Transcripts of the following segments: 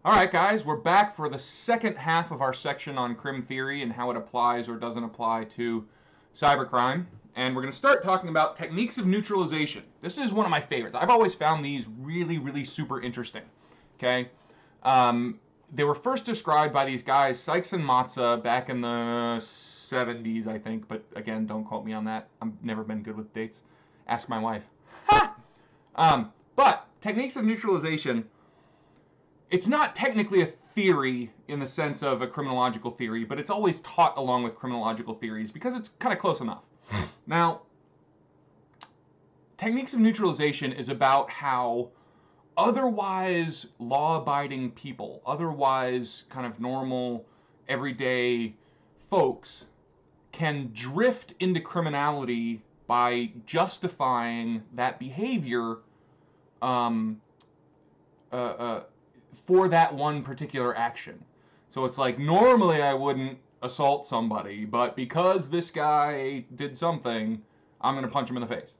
All right, guys, we're back for the second half of our section on crim theory and how it applies or doesn't apply to cybercrime. And we're going to start talking about techniques of neutralization. This is one of my favorites. I've always found these really, really super interesting. Okay, they were first described by these guys, Sykes and Matza, back in the 70s, I think. But again, don't quote me on that. I've never been good with dates. Ask my wife. Ha! But techniques of neutralization. It's not technically a theory in the sense of a criminological theory, but it's always taught along with criminological theories because it's kind of close enough. Now, techniques of neutralization is about how otherwise law-abiding people, otherwise kind of normal, everyday folks, can drift into criminality by justifying that behavior for that one particular action. So it's like, normally I wouldn't assault somebody, but because this guy did something, I'm going to punch him in the face.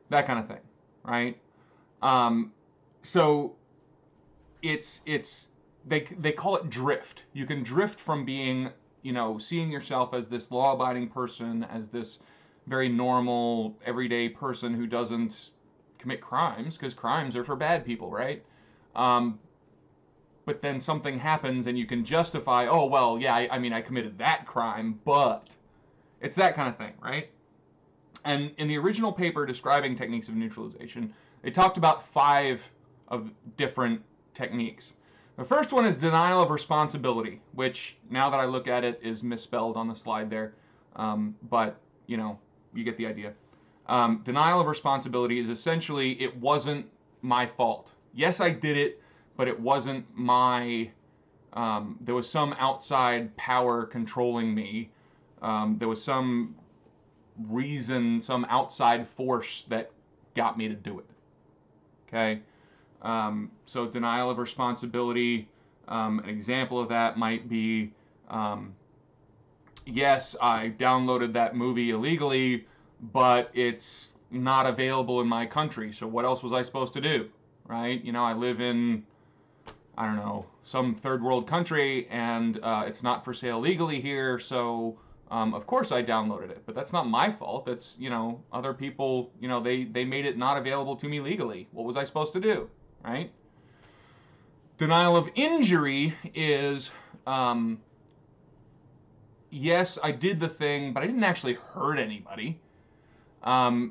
That kind of thing, right? So they call it drift. You can drift from being, seeing yourself as this law-abiding person, as this very normal, everyday person who doesn't commit crimes, because crimes are for bad people, right? But then something happens and you can justify, oh, well, yeah, I committed that crime, but it's that kind of thing, right? And in the original paper describing techniques of neutralization, they talked about 5 of different techniques. The first one is denial of responsibility, which, now that I look at it, is misspelled on the slide there. But, you get the idea. Denial of responsibility is essentially, it wasn't my fault. Yes, I did it, but it wasn't my, there was some outside power controlling me. There was some reason, some outside force that got me to do it. Okay? So denial of responsibility, an example of that might be, yes, I downloaded that movie illegally, but it's not available in my country, so what else was I supposed to do? Right? I live in, I don't know, some third world country, and it's not for sale legally here, so of course I downloaded it. But that's not my fault. That's, other people, they made it not available to me legally. What was I supposed to do, right? Denial of injury is, yes, I did the thing, but I didn't actually hurt anybody.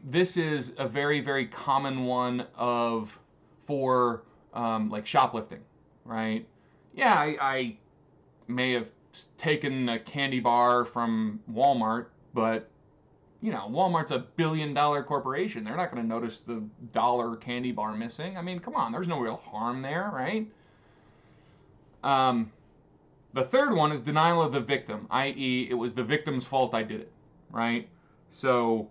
This is a very, very common one for like shoplifting. Right? Yeah, I may have taken a candy bar from Walmart, but, Walmart's $1 billion corporation. They're not going to notice the dollar candy bar missing. I mean, come on, there's no real harm there, right? The third one is denial of the victim, i.e., it was the victim's fault I did it, right? So,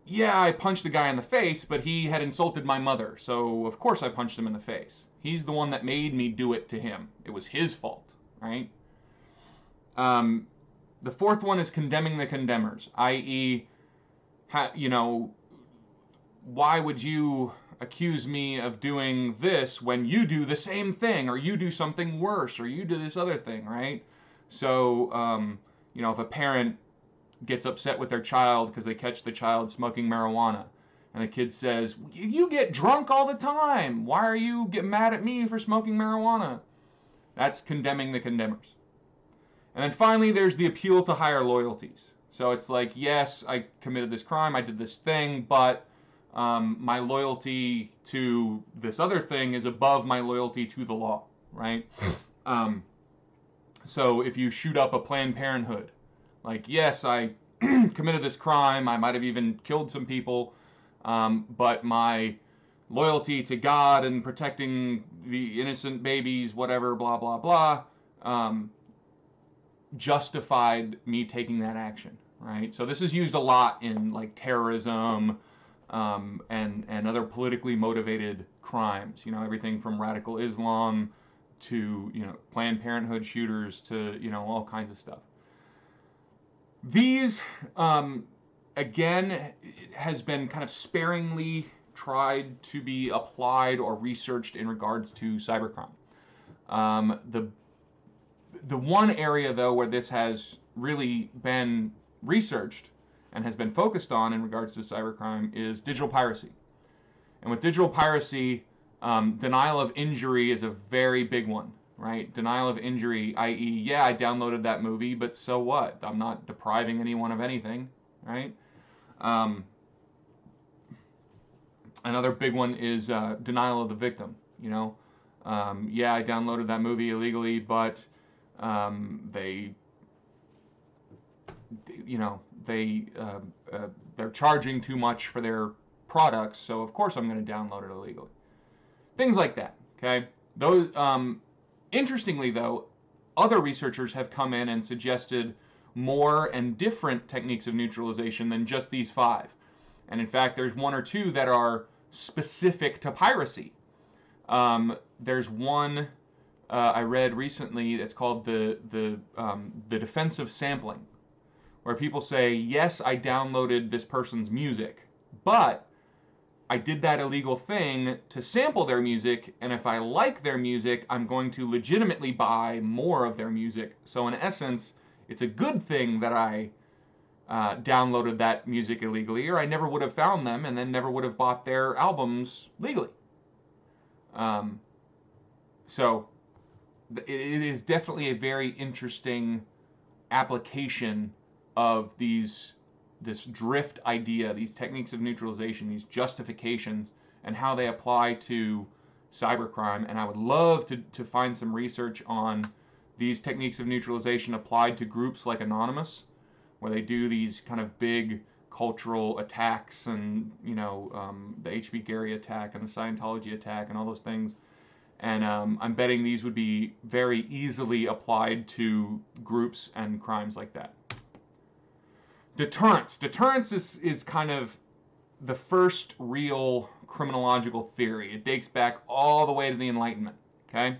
yeah, I punched the guy in the face, but he had insulted my mother, so of course I punched him in the face. He's the one that made me do it to him. It was his fault, right? The fourth one is condemning the condemners, i.e., why would you accuse me of doing this when you do the same thing, or you do something worse, or you do this other thing, right? So, if a parent gets upset with their child because they catch the child smoking marijuana, and the kid says, you get drunk all the time, why are you getting mad at me for smoking marijuana? That's condemning the condemners. And then finally, there's the appeal to higher loyalties. So it's like, yes, I committed this crime, I did this thing, but my loyalty to this other thing is above my loyalty to the law, right? So if you shoot up a Planned Parenthood, like, yes, I committed this crime, I might have even killed some people, but my loyalty to God and protecting the innocent babies, whatever, blah, blah, blah, justified me taking that action, right? So this is used a lot in, like, terrorism and other politically motivated crimes, everything from radical Islam to, Planned Parenthood shooters to, all kinds of stuff. These, again, has been kind of sparingly tried to be applied or researched in regards to cybercrime. The one area, though, where this has really been researched and has been focused on in regards to cybercrime is digital piracy. And with digital piracy, denial of injury is a very big one, right? Denial of injury, i.e., yeah, I downloaded that movie, but so what? I'm not depriving anyone of anything, right? Another big one is denial of the victim. Yeah, I downloaded that movie illegally, but they're charging too much for their products, so of course I'm going to download it illegally. Things like that. Okay. Those. Interestingly, though, other researchers have come in and suggested more and different techniques of neutralization than just these 5. And in fact, there's 1 or 2 that are specific to piracy. There's one I read recently that's called the defensive sampling, where people say, yes, I downloaded this person's music, but I did that illegal thing to sample their music, and if I like their music, I'm going to legitimately buy more of their music. So in essence, it's a good thing that I downloaded that music illegally, or I never would have found them and then never would have bought their albums legally. So it is definitely a very interesting application of this drift idea, these techniques of neutralization, these justifications, and how they apply to cybercrime. And I would love to find some research on these techniques of neutralization applied to groups like Anonymous, where they do these kind of big cultural attacks, and the H.B. Gary attack and the Scientology attack and all those things. And I'm betting these would be very easily applied to groups and crimes like that. Deterrence. Deterrence is kind of the first real criminological theory. It dates back all the way to the Enlightenment. Okay?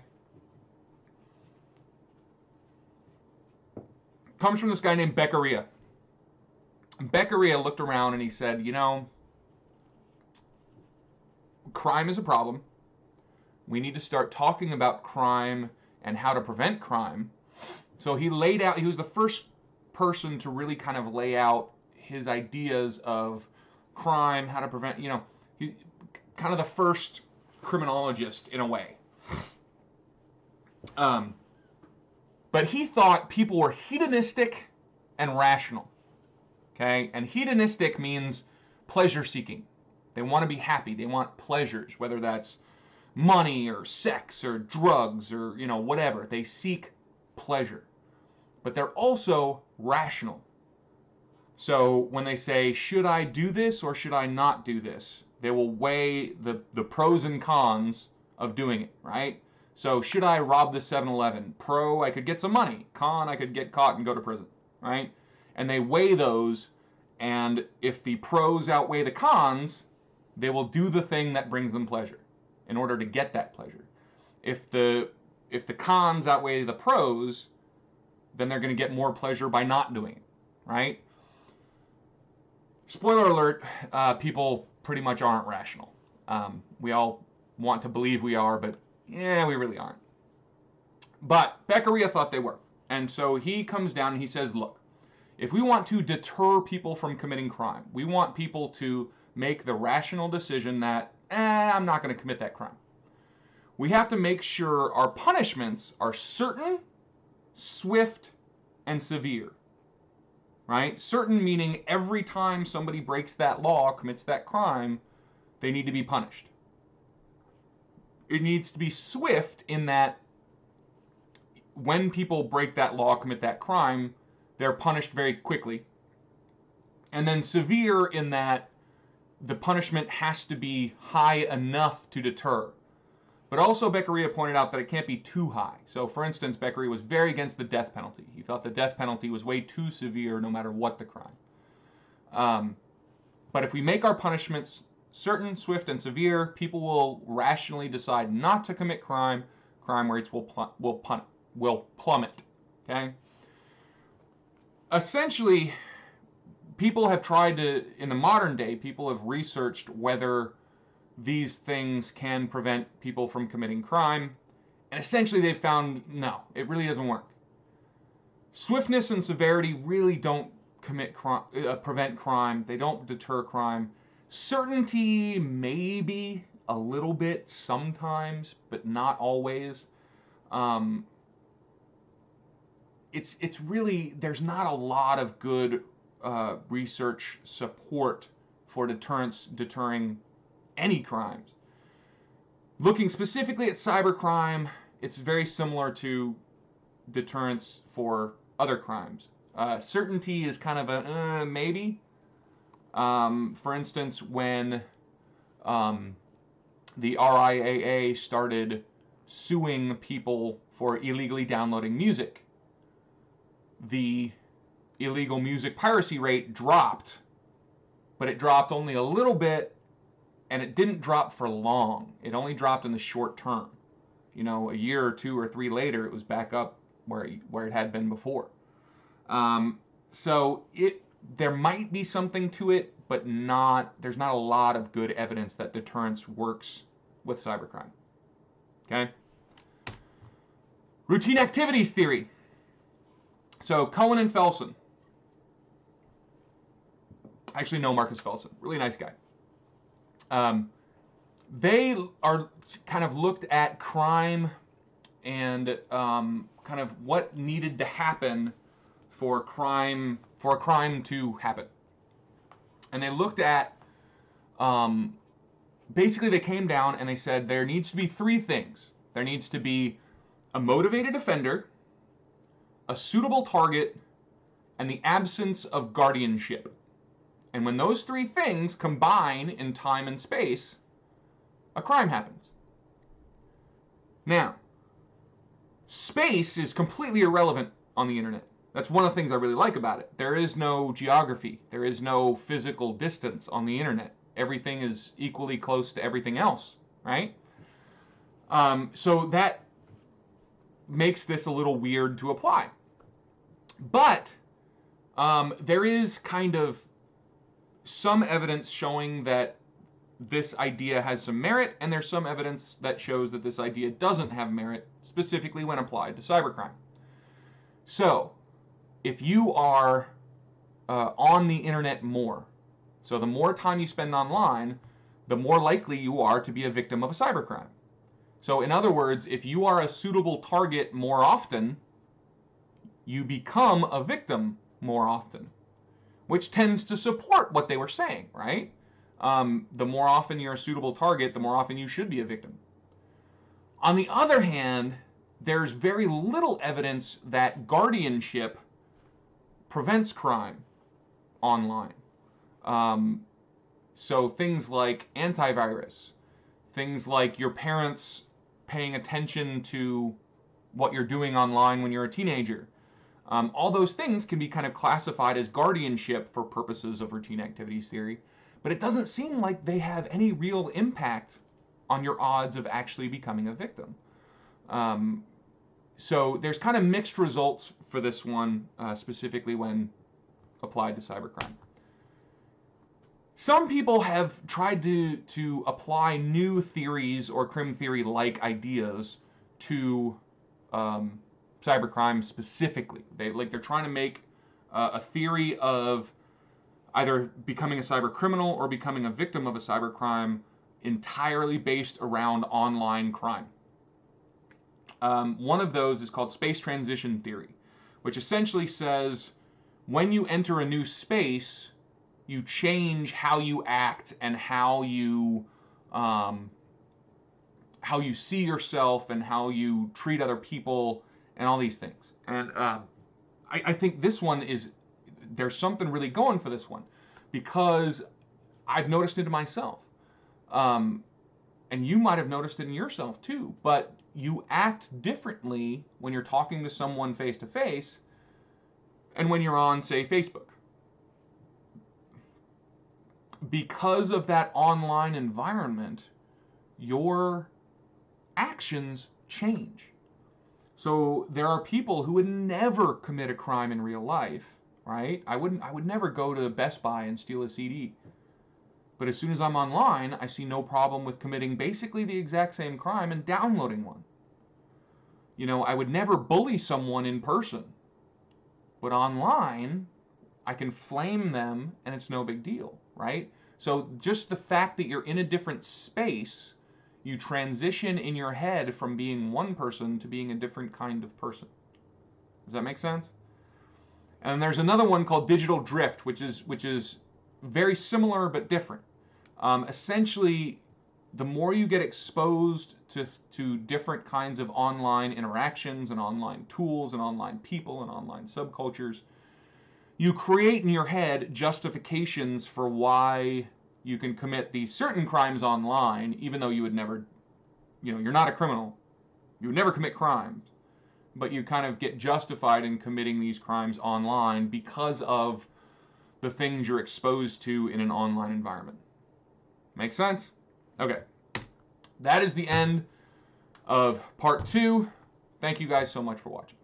Comes from this guy named Beccaria. Beccaria looked around and he said, crime is a problem. We need to start talking about crime and how to prevent crime. So he laid out, he was the first person to really kind of lay out his ideas of crime, how to prevent, he kind of the first criminologist in a way. But he thought people were hedonistic and rational. Okay? And hedonistic means pleasure seeking. They want to be happy. They want pleasures, whether that's money or sex or drugs or, whatever. They seek pleasure. But they're also rational. So when they say, should I do this or should I not do this? They will weigh the pros and cons of doing it, right? So should I rob the 7-Eleven? Pro, I could get some money. Con, I could get caught and go to prison, right? And they weigh those, and if the pros outweigh the cons, they will do the thing that brings them pleasure in order to get that pleasure. If the cons outweigh the pros, then they're going to get more pleasure by not doing it, right? Spoiler alert, people pretty much aren't rational. We all want to believe we are, but yeah, we really aren't. But Beccaria thought they were. And so he comes down and he says, look, if we want to deter people from committing crime, we want people to make the rational decision that, I'm not going to commit that crime. We have to make sure our punishments are certain, swift, and severe. Right? Certain meaning every time somebody breaks that law, commits that crime, they need to be punished. It needs to be swift in that when people break that law, commit that crime, they're punished very quickly. And then severe in that the punishment has to be high enough to deter. But also Beccaria pointed out that it can't be too high. So for instance, Beccaria was very against the death penalty. He thought the death penalty was way too severe no matter what the crime. But if we make our punishments certain, swift, and severe, people will rationally decide not to commit crime. Crime rates will plummet. Okay? Essentially, people have tried to, in the modern day, people have researched whether these things can prevent people from committing crime, And essentially they've found, no, it really doesn't work. Swiftness and severity really don't prevent crime. They don't deter crime. Certainty, maybe a little bit sometimes, but not always. It's really, there's not a lot of good research support for deterring any crimes. Looking specifically at cybercrime, it's very similar to deterrence for other crimes. Certainty is kind of a maybe. For instance, when the RIAA started suing people for illegally downloading music, the illegal music piracy rate dropped, but it dropped only a little bit, and it didn't drop for long. It only dropped in the short term. You know, a year or 2 or 3 later, it was back up where it had been before. So there might be something to it, but there's not a lot of good evidence that deterrence works with cybercrime. Okay? Routine activities theory. So Cohen and Felsen. I actually know Marcus Felsen. Really nice guy. They are kind of looked at crime and kind of what needed to happen for a crime to happen. And they looked at, basically they came down and they said there needs to be 3 things. There needs to be a motivated offender, a suitable target, and the absence of guardianship. And when those 3 things combine in time and space, a crime happens. Now, space is completely irrelevant on the internet. That's one of the things I really like about it. There is no geography. There is no physical distance on the internet. Everything is equally close to everything else, right? So that makes this a little weird to apply. But there is kind of some evidence showing that this idea has some merit, and there's some evidence that shows that this idea doesn't have merit, specifically when applied to cybercrime. So, if you are on the internet more, so the more time you spend online, the more likely you are to be a victim of a cybercrime. So, in other words, if you are a suitable target more often, you become a victim more often, which tends to support what they were saying, right? The more often you're a suitable target, the more often you should be a victim. On the other hand, there's very little evidence that guardianship prevents crime online. So things like antivirus, things like your parents paying attention to what you're doing online when you're a teenager, all those things can be kind of classified as guardianship for purposes of routine activities theory, but it doesn't seem like they have any real impact on your odds of actually becoming a victim. So there's kind of mixed results for this one, specifically when applied to cybercrime. Some people have tried to apply new theories or crim theory-like ideas to cybercrime specifically. They're trying to make a theory of either becoming a cyber criminal or becoming a victim of a cybercrime entirely based around online crime. One of those is called space transition theory, which essentially says when you enter a new space, you change how you act and how you see yourself and how you treat other people and all these things. And I think this one there's something really going for this one, because I've noticed it in myself. And you might have noticed it in yourself too, but you act differently when you're talking to someone face to face and when you're on, say, Facebook. Because of that online environment, your actions change. So there are people who would never commit a crime in real life, right? I would never go to Best Buy and steal a CD. But as soon as I'm online, I see no problem with committing basically the exact same crime and downloading one. You know, I would never bully someone in person, but online, I can flame them and it's no big deal, right? So just the fact that you're in a different space, you transition in your head from being one person to being a different kind of person. Does that make sense? And there's another one called digital drift, which is very similar but different. Essentially, the more you get exposed to different kinds of online interactions and online tools and online people and online subcultures, you create in your head justifications for why you can commit these certain crimes online, even though you would never, you know, you're not a criminal. You would never commit crimes, but you kind of get justified in committing these crimes online because of the things you're exposed to in an online environment. Make sense? Okay. That is the end of part 2. Thank you guys so much for watching.